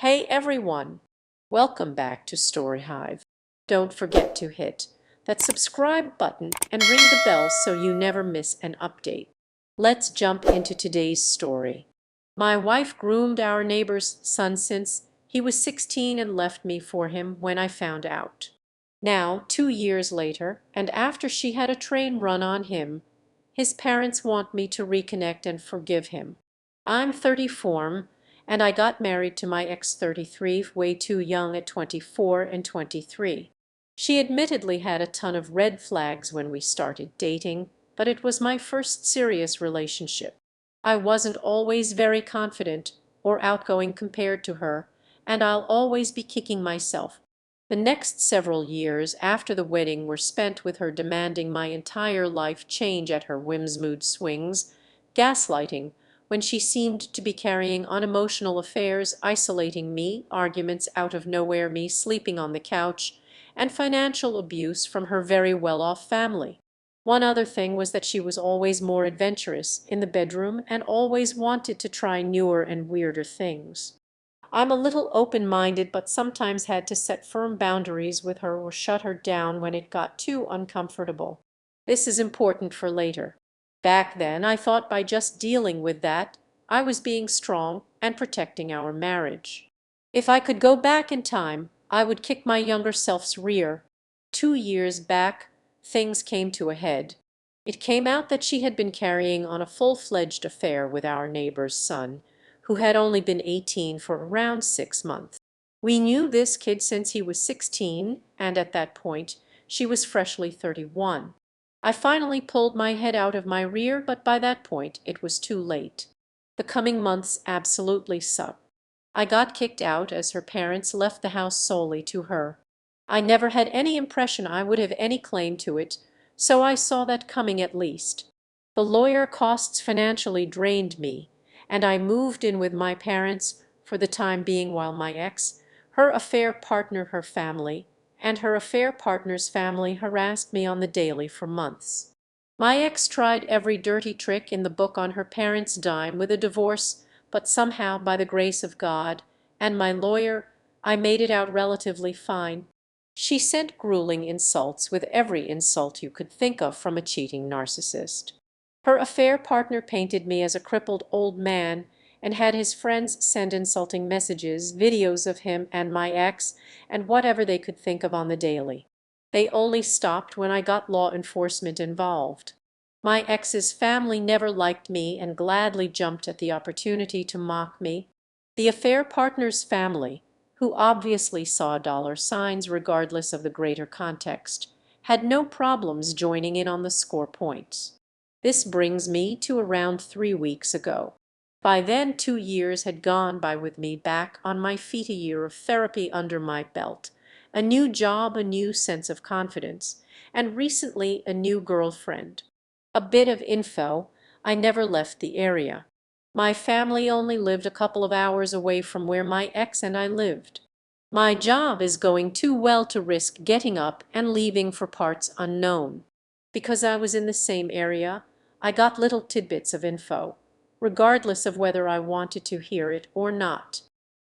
Hey everyone! Welcome back to Story Hive. Don't forget to hit that subscribe button and ring the bell so you never miss an update. Let's jump into today's story. My wife groomed our neighbor's son since he was 16 and left me for him when I found out. Now, 2 years later, and after she had a train run on him, his parents want me to reconnect and forgive him. I'm 34 and I got married to my ex-33 way too young at 24 and 23. She admittedly had a ton of red flags when we started dating, but it was my first serious relationship. I wasn't always very confident or outgoing compared to her, and I'll always be kicking myself. The next several years after the wedding were spent with her demanding my entire life change at her whims, mood swings, gaslighting when she seemed to be carrying on emotional affairs, isolating me, arguments out of nowhere, me sleeping on the couch, and financial abuse from her very well-off family. One other thing was that she was always more adventurous in the bedroom and always wanted to try newer and weirder things. I'm a little open-minded, but sometimes had to set firm boundaries with her or shut her down when it got too uncomfortable. This is important for later. Back then, I thought by just dealing with that, I was being strong and protecting our marriage. If I could go back in time, I would kick my younger self's rear. 2 years back, things came to a head. It came out that she had been carrying on a full-fledged affair with our neighbor's son, who had only been 18 for around 6 months. We knew this kid since he was 16, and at that point, she was freshly 31. I finally pulled my head out of my rear, but by that point, it was too late. The coming months absolutely sucked. I got kicked out as her parents left the house solely to her. I never had any impression I would have any claim to it, so I saw that coming at least. The lawyer costs financially drained me, and I moved in with my parents for the time being while my ex, her affair partner, her family, and her affair partner's family harassed me on the daily for months. My ex tried every dirty trick in the book on her parents' dime with a divorce, but somehow, by the grace of God and my lawyer, I made it out relatively fine. She sent grueling insults with every insult you could think of from a cheating narcissist. Her affair partner painted me as a crippled old man and had his friends send insulting messages, videos of him and my ex, and whatever they could think of on the daily. They only stopped when I got law enforcement involved. My ex's family never liked me and gladly jumped at the opportunity to mock me. The affair partner's family, who obviously saw dollar signs regardless of the greater context, had no problems joining in on the score points. This brings me to around 3 weeks ago. By then, 2 years had gone by with me back on my feet, a year of therapy under my belt, a new job, a new sense of confidence, and recently a new girlfriend. A bit of info: I never left the area. My family only lived a couple of hours away from where my ex and I lived. My job is going too well to risk getting up and leaving for parts unknown. Because I was in the same area, I got little tidbits of info, regardless of whether I wanted to hear it or not.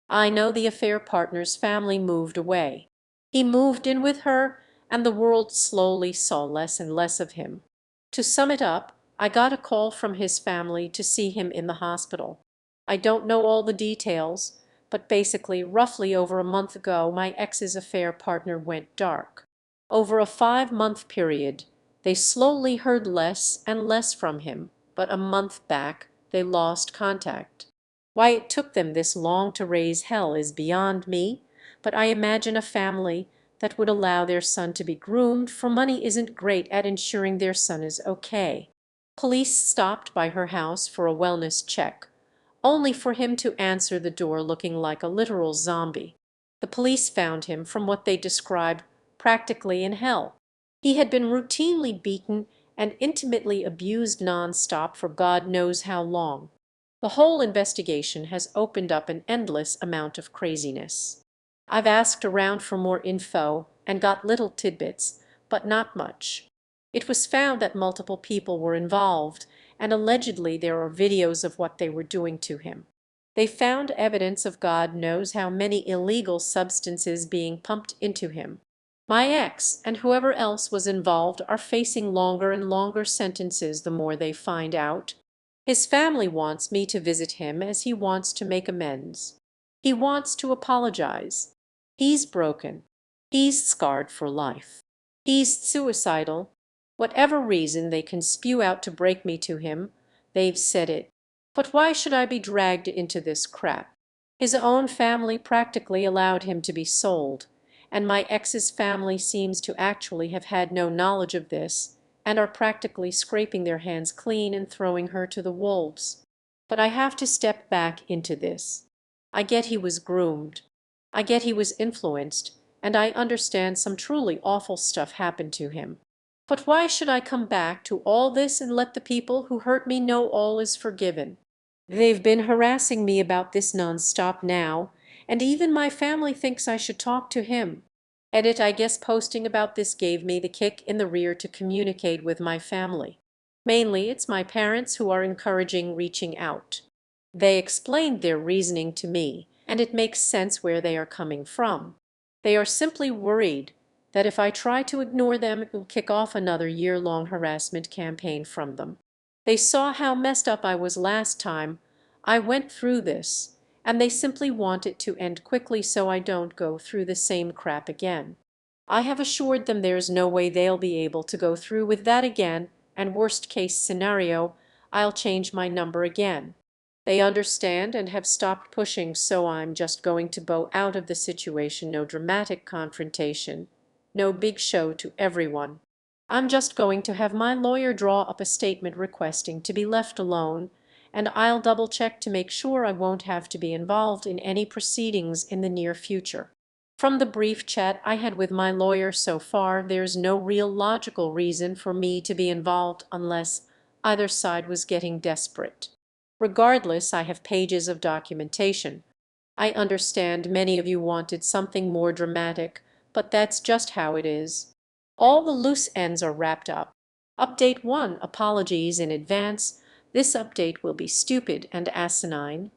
I know the affair partner's family moved away. He moved in with her, and the world slowly saw less and less of him. To sum it up, I got a call from his family to see him in the hospital. I don't know all the details, but basically, roughly over a month ago, my ex's affair partner went dark. Over a 5-month period, they slowly heard less and less from him, but a month back they lost contact. Why it took them this long to raise hell is beyond me, but I imagine a family that would allow their son to be groomed for money isn't great at ensuring their son is okay. Police stopped by her house for a wellness check, only for him to answer the door looking like a literal zombie. The police found him, from what they described, practically in hell. He had been routinely beaten and intimately abused nonstop for God knows how long. The whole investigation has opened up an endless amount of craziness. I've asked around for more info and got little tidbits, but not much. It was found that multiple people were involved, and allegedly there are videos of what they were doing to him. They found evidence of God knows how many illegal substances being pumped into him. My ex and whoever else was involved are facing longer and longer sentences the more they find out. His family wants me to visit him as he wants to make amends. He wants to apologize. He's broken. He's scarred for life. He's suicidal. Whatever reason they can spew out to break me to him, they've said it. But why should I be dragged into this crap? His own family practically allowed him to be sold, and my ex's family seems to actually have had no knowledge of this and are practically scraping their hands clean and throwing her to the wolves. But I have to step back into this. I get he was groomed. I get he was influenced, and I understand some truly awful stuff happened to him. But why should I come back to all this and let the people who hurt me know all is forgiven? They've been harassing me about this nonstop now, and even my family thinks I should talk to him. Edit, I guess posting about this gave me the kick in the rear to communicate with my family. Mainly it's my parents who are encouraging reaching out. They explained their reasoning to me, and it makes sense where they are coming from. They are simply worried that if I try to ignore them, it will kick off another year-long harassment campaign from them. They saw how messed up I was last time I went through this, and they simply want it to end quickly so I don't go through the same crap again. I have assured them there's no way they'll be able to go through with that again, and worst case scenario, I'll change my number again. They understand and have stopped pushing, so I'm just going to bow out of the situation. No dramatic confrontation, no big show to everyone. I'm just going to have my lawyer draw up a statement requesting to be left alone, and I'll double check to make sure I won't have to be involved in any proceedings in the near future. From the brief chat I had with my lawyer so far, there's no real logical reason for me to be involved unless either side was getting desperate. Regardless, I have pages of documentation. I understand many of you wanted something more dramatic, but that's just how it is. All the loose ends are wrapped up. Update 1. Apologies in advance. This update will be stupid and asinine.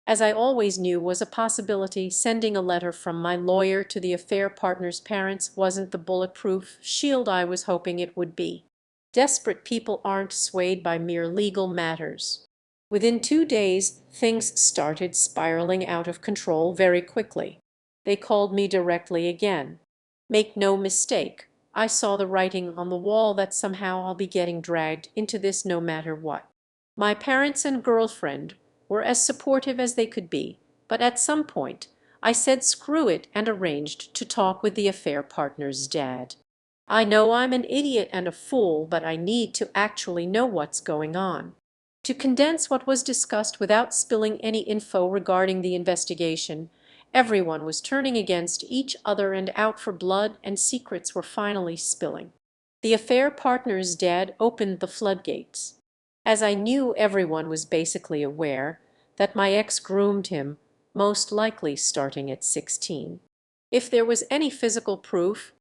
As I always knew was a possibility, sending a letter from my lawyer to the affair partner's parents wasn't the bulletproof shield I was hoping it would be. Desperate people aren't swayed by mere legal matters. Within 2 days, things started spiraling out of control very quickly. They called me directly again. Make no mistake, I saw the writing on the wall that somehow I'll be getting dragged into this no matter what. My parents and girlfriend were as supportive as they could be, but at some point I said screw it and arranged to talk with the affair partner's dad. I know I'm an idiot and a fool, but I need to actually know what's going on. To condense what was discussed without spilling any info regarding the investigation, everyone was turning against each other and out for blood, and secrets were finally spilling. The affair partner's dad opened the floodgates. As I knew everyone was basically aware that my ex groomed him, most likely starting at 16. If there was any physical proof,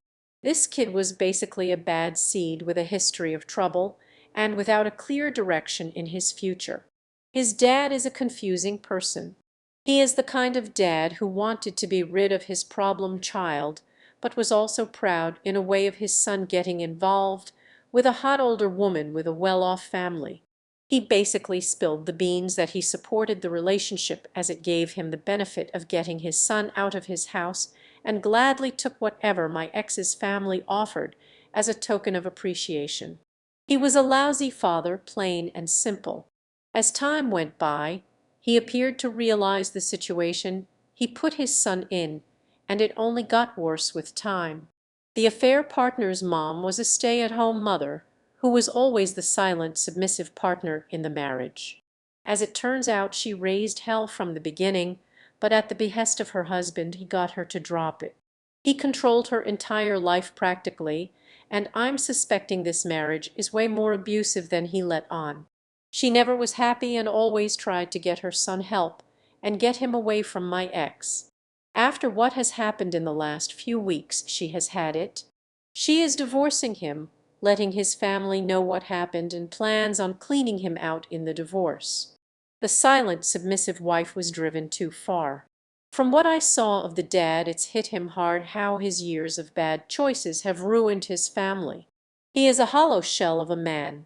this kid was basically a bad seed with a history of trouble and without a clear direction in his future. His dad is a confusing person. He is the kind of dad who wanted to be rid of his problem child, but was also proud in a way of his son getting involved with a hot older woman with a well-off family. He basically spilled the beans that he supported the relationship as it gave him the benefit of getting his son out of his house, and gladly took whatever my ex's family offered as a token of appreciation. He was a lousy father, plain and simple. As time went by, he appeared to realize the situation he put his son in, and it only got worse with time. The affair partner's mom was a stay-at-home mother who was always the silent, submissive partner in the marriage. As it turns out, she raised hell from the beginning, but at the behest of her husband, he got her to drop it. He controlled her entire life practically, and I'm suspecting this marriage is way more abusive than he let on. She never was happy and always tried to get her son help and get him away from my ex. After what has happened in the last few weeks, she has had it. She is divorcing him, letting his family know what happened, and plans on cleaning him out in the divorce. The silent, submissive wife was driven too far. From what I saw of the dad, it's hit him hard how his years of bad choices have ruined his family. He is a hollow shell of a man.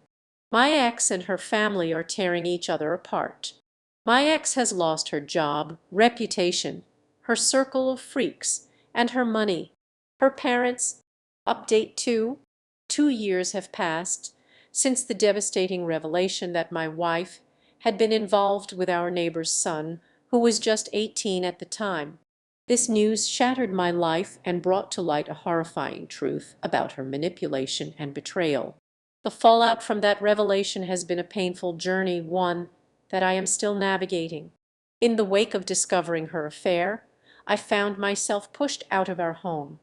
My ex and her family are tearing each other apart. My ex has lost her job, reputation, her circle of freaks, and her money. Her parents. Update 2. 2 years have passed since the devastating revelation that my wife had been involved with our neighbor's son, who was just 18 at the time. This news shattered my life and brought to light a horrifying truth about her manipulation and betrayal. The fallout from that revelation has been a painful journey, one that I am still navigating. In the wake of discovering her affair, I found myself pushed out of our home.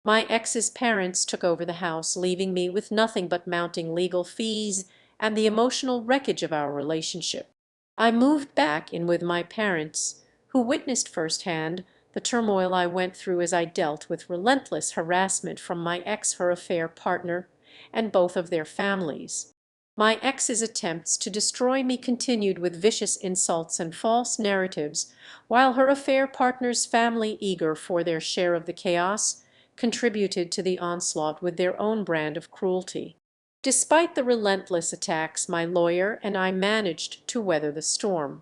My ex's parents took over the house, leaving me with nothing but mounting legal fees and the emotional wreckage of our relationship. I moved back in with my parents, who witnessed firsthand the turmoil I went through as I dealt with relentless harassment from my ex, her affair partner, and both of their families. My ex's attempts to destroy me continued with vicious insults and false narratives, while her affair partner's family, eager for their share of the chaos, contributed to the onslaught with their own brand of cruelty. Despite the relentless attacks, my lawyer and I managed to weather the storm.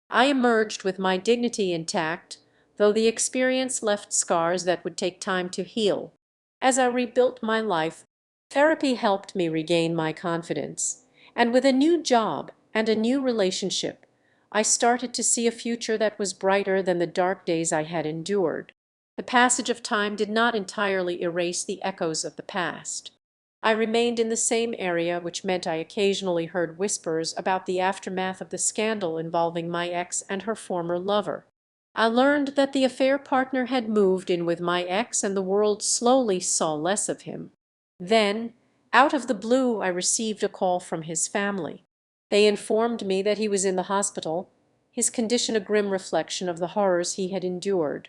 I emerged with my dignity intact, though the experience left scars that would take time to heal. As I rebuilt my life, therapy helped me regain my confidence, and with a new job and a new relationship, I started to see a future that was brighter than the dark days I had endured. The passage of time did not entirely erase the echoes of the past. I remained in the same area, which meant I occasionally heard whispers about the aftermath of the scandal involving my ex and her former lover. I learned that the affair partner had moved in with my ex and the world slowly saw less of him. Then, out of the blue, I received a call from his family. They informed me that he was in the hospital, his condition a grim reflection of the horrors he had endured.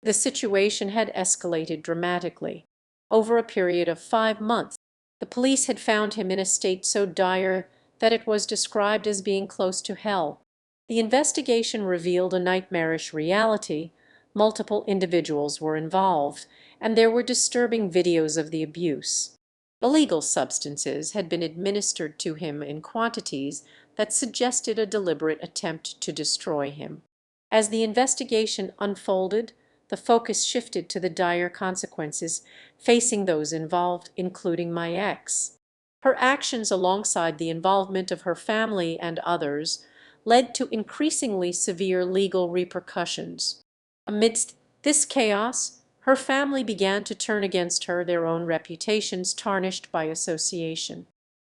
The situation had escalated dramatically. Over a period of 5 months, the police had found him in a state so dire that it was described as being close to hell. The investigation revealed a nightmarish reality. Multiple individuals were involved, and there were disturbing videos of the abuse. Illegal substances had been administered to him in quantities that suggested a deliberate attempt to destroy him. As the investigation unfolded, the focus shifted to the dire consequences facing those involved, including my ex. Her actions, alongside the involvement of her family and others, led to increasingly severe legal repercussions. Amidst this chaos, her family began to turn against her, their own reputations tarnished by association.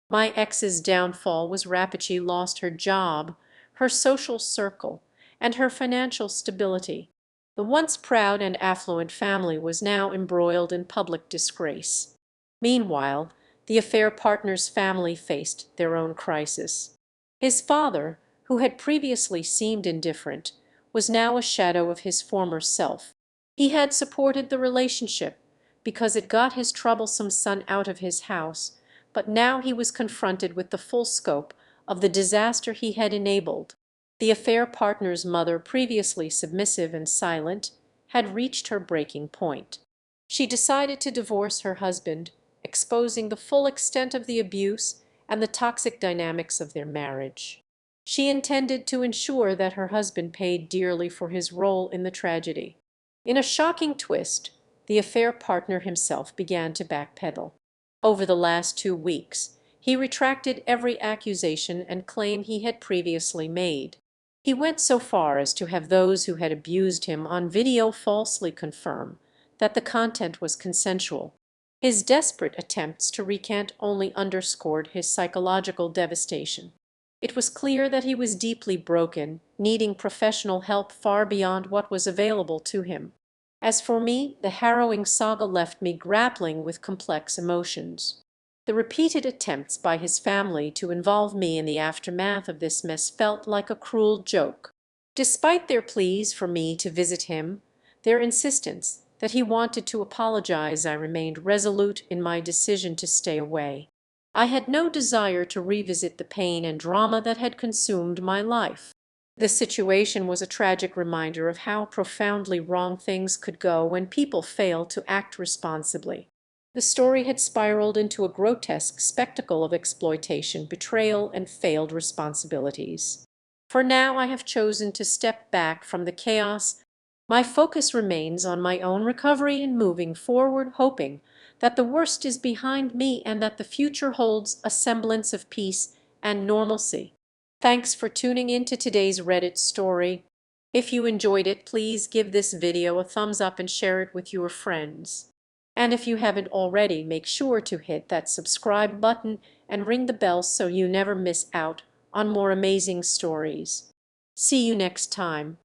My ex's downfall was rapid. She lost her job, her social circle, and her financial stability. The once proud and affluent family was now embroiled in public disgrace. Meanwhile, the affair partner's family faced their own crisis. His father, who had previously seemed indifferent, was now a shadow of his former self. He had supported the relationship because it got his troublesome son out of his house, but now he was confronted with the full scope of the disaster he had enabled. The affair partner's mother, previously submissive and silent, had reached her breaking point. She decided to divorce her husband, exposing the full extent of the abuse and the toxic dynamics of their marriage. She intended to ensure that her husband paid dearly for his role in the tragedy. In a shocking twist, the affair partner himself began to backpedal. Over the last 2 weeks, he retracted every accusation and claim he had previously made. He went so far as to have those who had abused him on video falsely confirm that the content was consensual. His desperate attempts to recant only underscored his psychological devastation. It was clear that he was deeply broken, needing professional help far beyond what was available to him. As for me, the harrowing saga left me grappling with complex emotions. The repeated attempts by his family to involve me in the aftermath of this mess felt like a cruel joke. Despite their pleas for me to visit him, their insistence that he wanted to apologize, I remained resolute in my decision to stay away. I had no desire to revisit the pain and drama that had consumed my life. The situation was a tragic reminder of how profoundly wrong things could go when people fail to act responsibly. The story had spiraled into a grotesque spectacle of exploitation, betrayal, and failed responsibilities. For now I have chosen to step back from the chaos. My focus remains on my own recovery and moving forward, hoping that the worst is behind me and that the future holds a semblance of peace and normalcy. Thanks for tuning in to today's Reddit story. If you enjoyed it, please give this video a thumbs up and share it with your friends. And if you haven't already, make sure to hit that subscribe button and ring the bell so you never miss out on more amazing stories. See you next time.